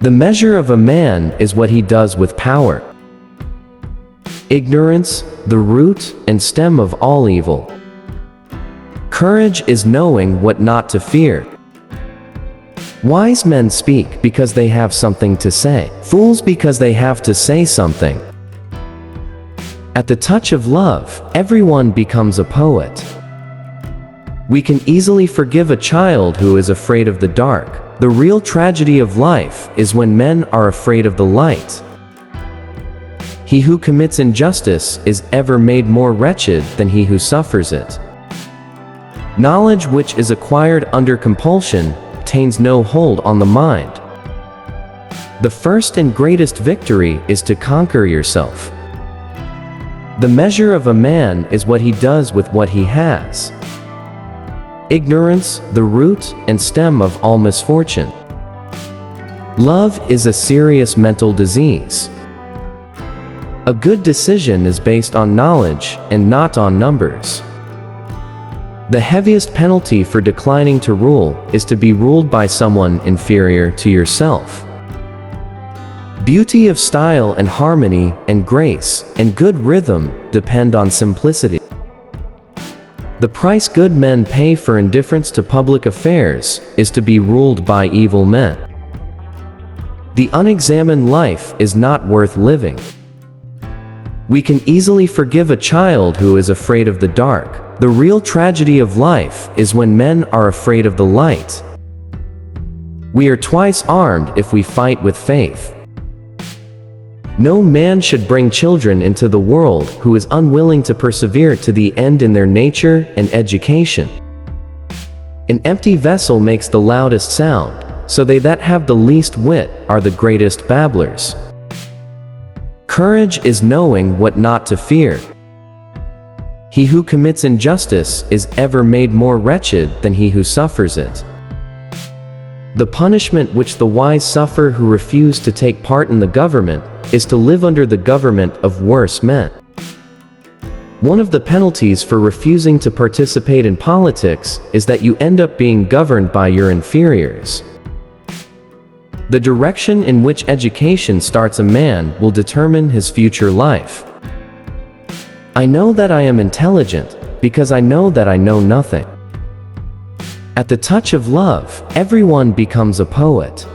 The measure of a man is what he does with power. Ignorance, the root and stem of all evil. Courage is knowing what not to fear. Wise men speak because they have something to say. Fools because they have to say something. At the touch of love, everyone becomes a poet. We can easily forgive a child who is afraid of the dark. The real tragedy of life is when men are afraid of the light. He who commits injustice is ever made more wretched than he who suffers it. Knowledge which is acquired under compulsion obtains no hold on the mind. The first and greatest victory is to conquer yourself. The measure of a man is what he does with what he has. Ignorance, the root and stem of all misfortune. Love is a serious mental disease. A good decision is based on knowledge and not on numbers. The heaviest penalty for declining to rule is to be ruled by someone inferior to yourself. Beauty of style and harmony and grace and good rhythm depend on simplicity. The price good men pay for indifference to public affairs is to be ruled by evil men. The unexamined life is not worth living. We can easily forgive a child who is afraid of the dark. The real tragedy of life is when men are afraid of the light. We are twice armed if we fight with faith. No man should bring children into the world who is unwilling to persevere to the end in their nature and education. An empty vessel makes the loudest sound, so they that have the least wit are the greatest babblers. Courage is knowing what not to fear. He who commits injustice is ever made more wretched than he who suffers it. The punishment which the wise suffer who refuse to take part in the government is to live under the government of worse men. One of the penalties for refusing to participate in politics is that you end up being governed by your inferiors. The direction in which education starts a man will determine his future life. I know that I am intelligent because I know that I know nothing. At the touch of love, everyone becomes a poet.